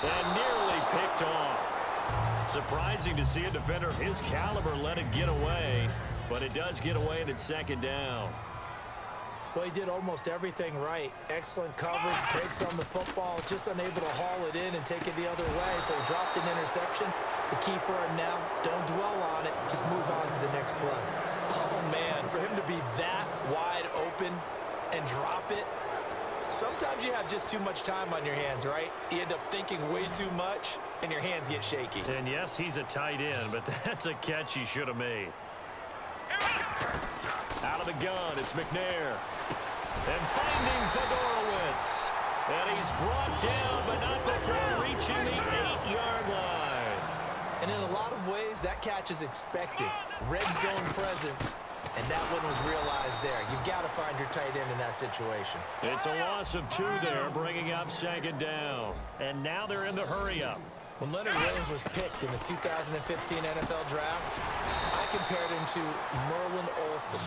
And nearly picked off. Surprising to see a defender of his caliber let it get away, but it does get away and it's second down. Well, he did almost everything right. Excellent coverage, breaks on the football, just unable to haul it in and take it the other way, so he dropped an interception. The key for him now, don't dwell on it, just move on to the next play. Oh, man, for him to be that wide open and drop it, sometimes you have just too much time on your hands, right? You end up thinking way too much, and your hands get shaky. And, yes, he's a tight end, but that's a catch he should have made. Out of the gun, it's McNair. And finding Fedorowicz. And he's brought down, but not before reaching the 8-yard line. And in a lot of ways, that catch is expected. Red zone presence, and that one was realized there. You've got to find your tight end in that situation. It's a loss of 2 there, bringing up second down. And now they're in the hurry-up. When Leonard Williams was picked in the 2015 NFL Draft, I compared him to Merlin Olsen,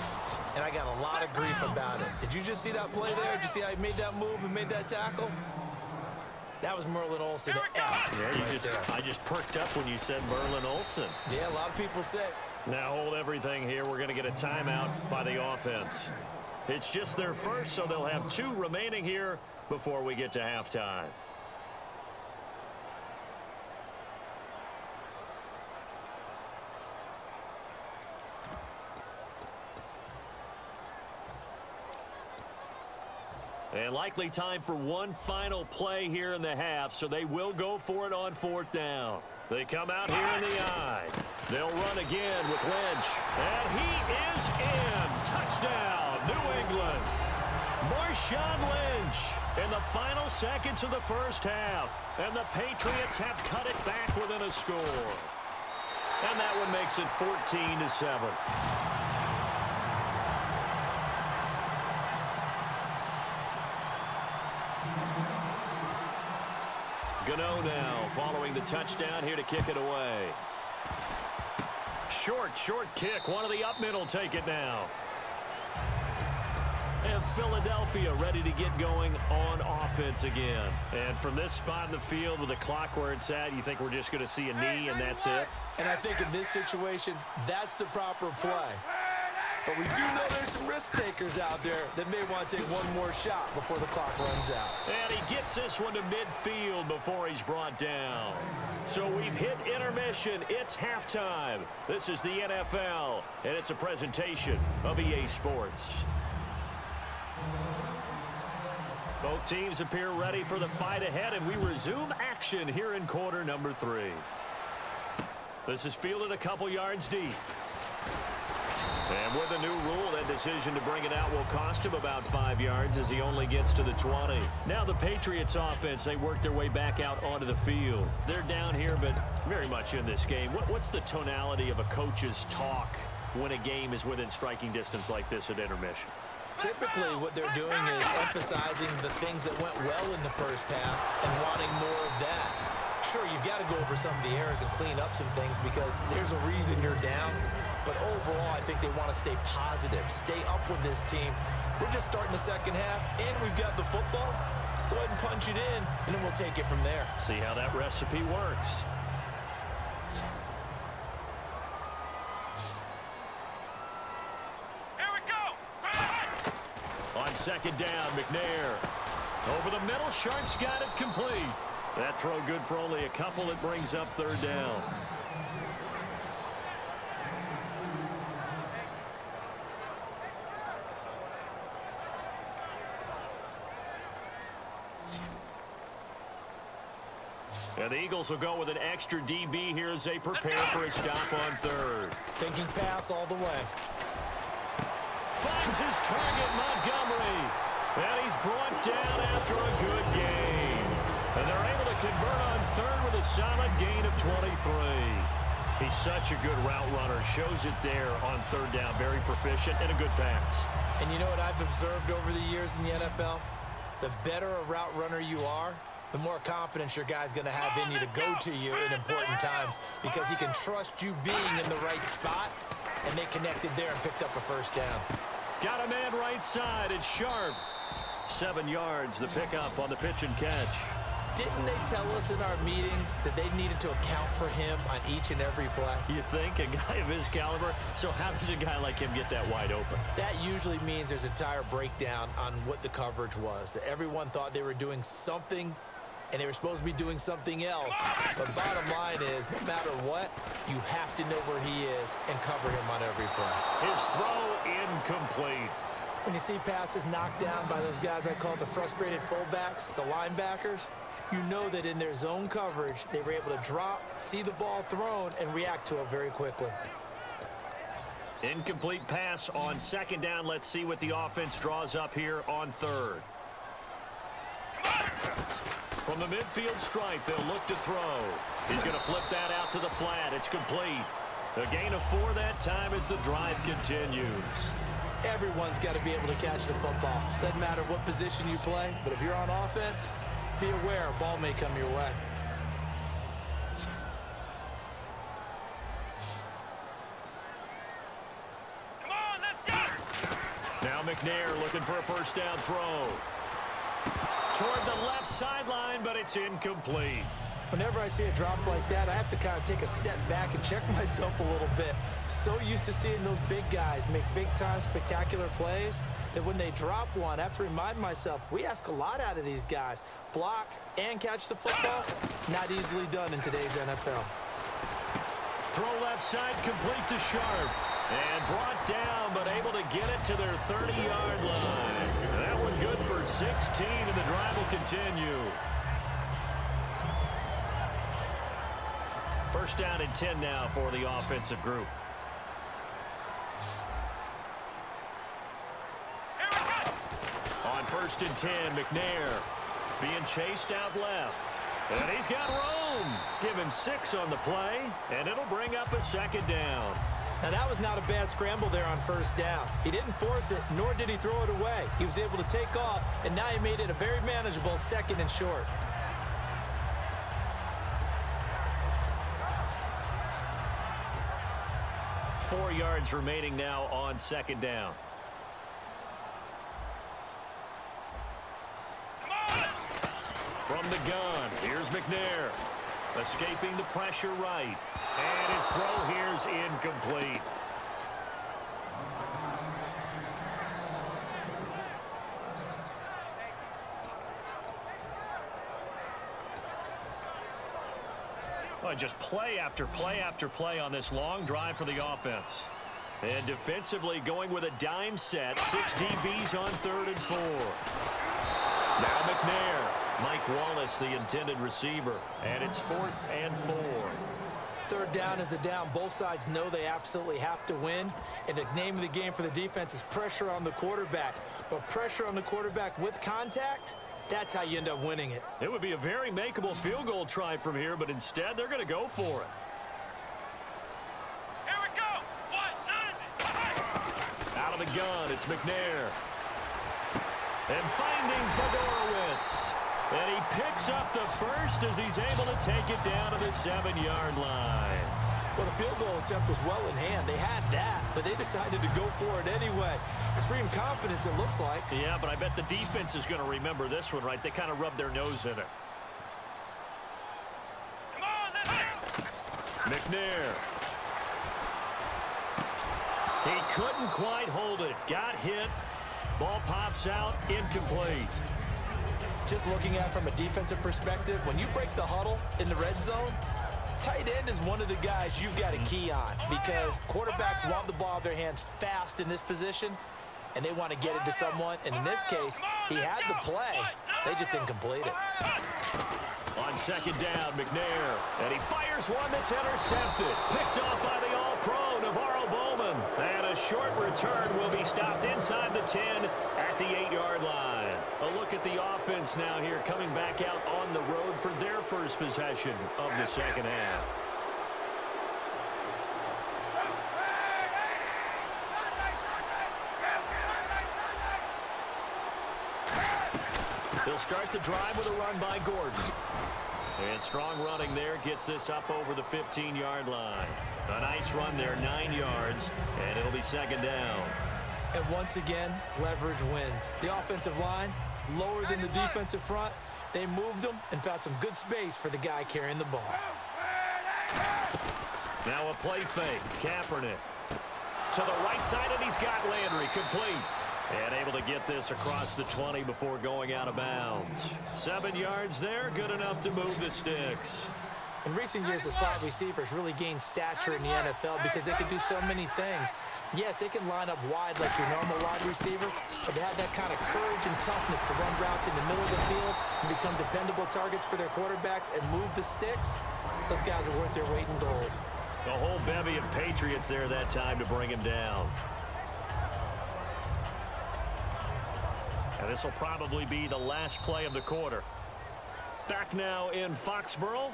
and I got a lot of grief about it. Did you just see that play there? Did you see how he made that move and made that tackle? That was Merlin Olsen. Yeah, I just perked up when you said Merlin Olsen. Yeah, a lot of people say. Now hold everything here. We're going to get a timeout by the offense. It's just their first, so they'll have 2 remaining here before we get to halftime. And likely time for one final play here in the half, so they will go for it on 4th down. They come out here in the I. They'll run again with Lynch. And he is in. Touchdown, New England. Marshawn Lynch in the final seconds of the first half. And the Patriots have cut it back within a score. And that one makes it 14-7. Gano now following the touchdown here to kick it away. Short kick. One of the up middle take it now. And Philadelphia ready to get going on offense again. And from this spot in the field with the clock where it's at, you think we're just going to see a knee and that's it? And I think in this situation, that's the proper play. But we do know there's some risk takers out there that may want to take one more shot before the clock runs out. And he gets this one to midfield before he's brought down. So we've hit intermission. It's halftime. This is the NFL, and it's a presentation of EA Sports. Both teams appear ready for the fight ahead, and we resume action here in quarter number 3. This is fielded a couple yards deep. And with the new rule, that decision to bring it out will cost him about 5 yards as he only gets to the 20. Now the Patriots offense, they work their way back out onto the field. They're down here, but very much in this game. What's the tonality of a coach's talk when a game is within striking distance like this at intermission? Typically, what they're doing is emphasizing the things that went well in the first half and wanting more of that. Sure, you've got to go over some of the errors and clean up some things because there's a reason you're down. But overall, I think they want to stay positive, stay up with this team. We're just starting the second half, and we've got the football. Let's go ahead and punch it in, and then we'll take it from there. See how that recipe works. Here we go! On second down, McNair. Over the middle, Sharp's got it complete. That throw good for only a couple. It brings up 3rd down. And the Eagles will go with an extra DB here as they prepare for a stop on 3rd. Thinking pass all the way. Finds his target, Montgomery. And he's brought down after a good game. And they're able to convert on 3rd with a solid gain of 23. He's such a good route runner. Shows it there on 3rd down. Very proficient and a good pass. And you know what I've observed over the years in the NFL? The better a route runner you are, the more confidence your guy's going to have in you to go to you in important times because he can trust you being in the right spot, and they connected there and picked up a 1st down. Got a man right side. It's Sharp. 7 yards, the pickup on the pitch and catch. Didn't they tell us in our meetings that they needed to account for him on each and every play? You think? A guy of his caliber? So how does a guy like him get that wide open? That usually means there's a tire breakdown on what the coverage was. That everyone thought they were doing something, and they were supposed to be doing something else. But bottom line is, no matter what, you have to know where he is and cover him on every play. His throw incomplete. When you see passes knocked down by those guys I call the frustrated fullbacks, the linebackers, you know that in their zone coverage, they were able to drop, see the ball thrown, and react to it very quickly. Incomplete pass on second down. Let's see what the offense draws up here on third. From the midfield stripe, they'll look to throw. He's going to flip that out to the flat. It's complete. A gain of 4 that time as the drive continues. Everyone's got to be able to catch the football. Doesn't matter what position you play, but if you're on offense, be aware a ball may come your way. Come on, let's go! Now McNair looking for a first down throw. Toward the left sideline, but it's incomplete. Whenever I see a drop like that, I have to kind of take a step back and check myself a little bit. So used to seeing those big guys make big-time spectacular plays that when they drop one, I have to remind myself, we ask a lot out of these guys. Block and catch the football, not easily done in today's NFL. Throw left side complete to Sharp. And brought down, but able to get it to their 30-yard line. That one good for 16, and the drive will continue. First down and 10 now for the offensive group. On first and 10, McNair being chased out left. And he's got Rome. Give him 6 on the play, and it'll bring up a second down. Now, that was not a bad scramble there on first down. He didn't force it, nor did he throw it away. He was able to take off, and now he made it a very manageable second and short. Four yards remaining now on second down. From the gun, here's McNair. Escaping the pressure right. And his throw here's incomplete. Well, just play after play after play on this long drive for the offense. And defensively going with a dime set. 6 DBs on 3rd and 4. Now McNair. Mike Wallace, the intended receiver. And it's 4th and 4. Third down is the down. Both sides know they absolutely have to win. And the name of the game for the defense is pressure on the quarterback. But pressure on the quarterback with contact, that's how you end up winning it. It would be a very makeable field goal try from here, but instead they're going to go for it. Here we go! 1-9! Out of the gun, it's McNair. And finding Fedorowicz. And he picks up the first as he's able to take it down to the 7-yard line. Well, the field goal attempt was well in hand. They had that, but they decided to go for it anyway. Extreme confidence, it looks like. Yeah, but I bet the defense is going to remember this one, right? They kind of rubbed their nose in it. Come on, let's go! McNair. He couldn't quite hold it. Got hit. Ball pops out. Incomplete. Just looking at it from a defensive perspective, when you break the huddle in the red zone, tight end is one of the guys you've got a key on because quarterbacks want the ball in their hands fast in this position, and they want to get it to someone. And in this case, he had the play. They just didn't complete it. On second down, McNair. And he fires one that's intercepted. Picked off by the all-pro, Navarro Bowman. And a short return will be stopped inside the 10 at the 8-yard line. A look at the offense now here coming back out on the road for their first possession of the second half. They'll start the drive with a run by Gordon. And strong running there gets this up over the 15-yard line. A nice run there, 9 yards, and it'll be second down. And once again, leverage wins. The offensive line, lower than the defensive front, They moved him and found some good space for the guy carrying the ball. Now a play fake. Kaepernick to the right side, and he's got Landry complete. And able to get this across the 20 before going out of bounds. 7 yards there, good enough to move the sticks. In recent years, the slot receivers really gained stature in the NFL because they can do so many things. Yes, they can line up wide like your normal wide receiver, but they have that kind of courage and toughness to run routes in the middle of the field and become dependable targets for their quarterbacks and move the sticks. Those guys are worth their weight in gold. The whole bevy of Patriots there that time to bring him down. And this will probably be the last play of the quarter. Back now in Foxborough.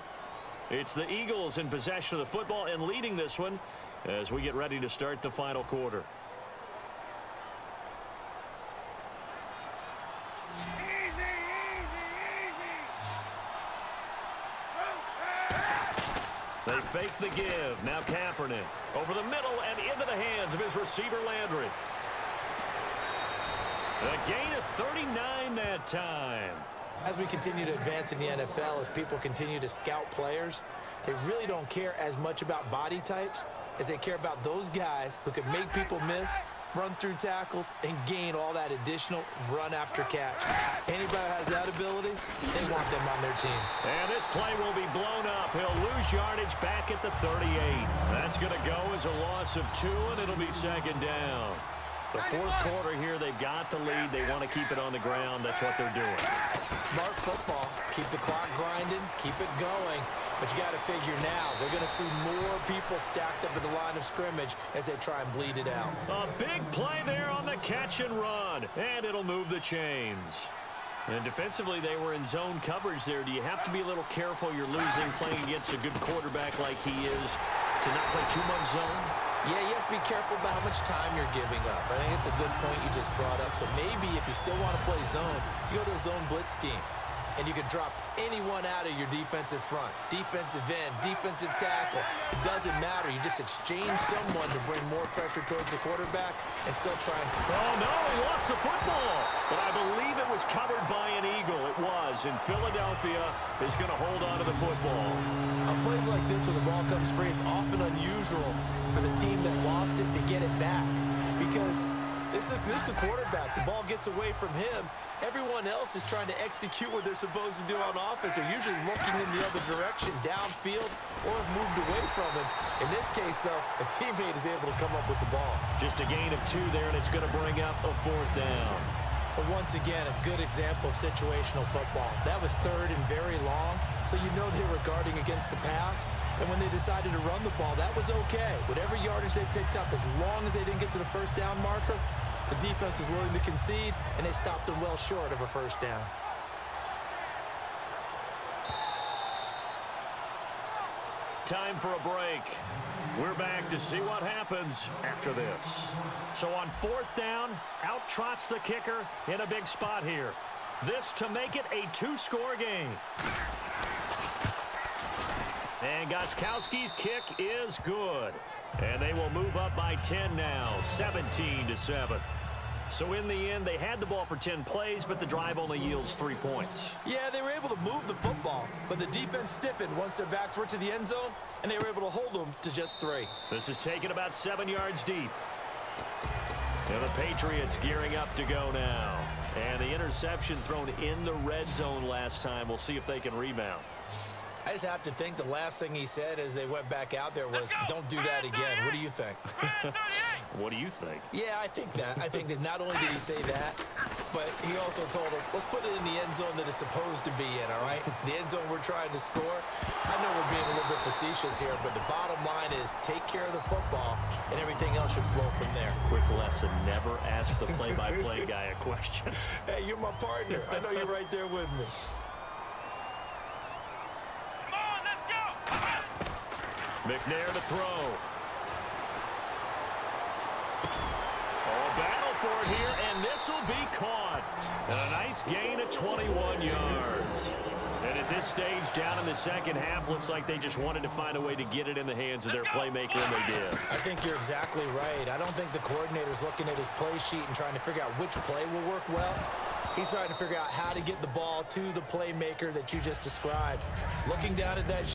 It's the Eagles in possession of the football and leading this one as we get ready to start the final quarter. They fake the give. Now Kaepernick over the middle and into the hands of his receiver Landry. A gain of 39 that time. As we continue to advance in the NFL, as people continue to scout players, they really don't care as much about body types as they care about those guys who can make people miss, run through tackles, and gain all that additional run after catch. Anybody who has that ability, they want them on their team. And this play will be blown up. He'll lose yardage back at the 38. That's going to go as a loss of 2, and it'll be second down. The fourth quarter here, they've got the lead. They want to keep it on the ground. That's what they're doing. Smart football. Keep the clock grinding. Keep it going. But you got to figure now, they're going to see more people stacked up at the line of scrimmage as they try and bleed it out. A big play there on the catch and run. And it'll move the chains. And defensively, they were in zone coverage there. Do you have to be a little careful? You're losing playing against a good quarterback like he is to not play too much zone? Yeah, you have to be careful about how much time you're giving up. I think it's a good point you just brought up. So maybe if you still want to play zone, you go to a zone blitz scheme. And you can drop anyone out of your defensive front. Defensive end, defensive tackle. It doesn't matter. You just exchange someone to bring more pressure towards the quarterback and still try and... Oh, no, he lost the football. But I believe it was covered by an Eagle. It was. And Philadelphia is going to hold on to the football. On plays like this where the ball comes free, it's often unusual for the team that lost it to get it back. Because this is the quarterback. The ball gets away from him. Everyone else is trying to execute what they're supposed to do on offense. They're usually looking in the other direction, downfield, or have moved away from him. In this case, though, a teammate is able to come up with the ball. Just a gain of 2 there, and it's going to bring up a 4th down. But once again, a good example of situational football. That was 3rd and very long, so you know they were guarding against the pass. And when they decided to run the ball, that was okay. Whatever yardage they picked up, as long as they didn't get to the first down marker, the defense was willing to concede, and they stopped them well short of a first down. Time for a break. We're back to see what happens after this. So on 4th down, out trots the kicker in a big spot here. This to make it a 2-score game. And Gostkowski's kick is good. And they will move up by 10 now, 17-7. So in the end, they had the ball for 10 plays, but the drive only yields 3 points. Yeah, they were able to move the football, but the defense stiffened once their backs were to the end zone, and they were able to hold them to just 3. This is taken about 7 yards deep. And the Patriots gearing up to go now. And the interception thrown in the red zone last time. We'll see if they can rebound. I just have to think the last thing he said as they went back out there was, don't do that again. What do you think? What do you think? Yeah, I think that. I think that not only did he say that, but he also told them, let's put it in the end zone that it's supposed to be in, all right? The end zone we're trying to score. I know we're being a little bit facetious here, but the bottom line is take care of the football, and everything else should flow from there. Quick lesson, never ask the play-by-play guy a question. Hey, you're my partner. I know you're right there with me. McNair to throw. Oh, battle for it here, and this will be caught. And a nice gain of 21 yards. And at this stage, down in the second half, looks like they just wanted to find a way to get it in the hands of their playmaker, and they did. I think you're exactly right. I don't think the coordinator's looking at his play sheet and trying to figure out which play will work well. He's trying to figure out how to get the ball to the playmaker that you just described. Looking down at that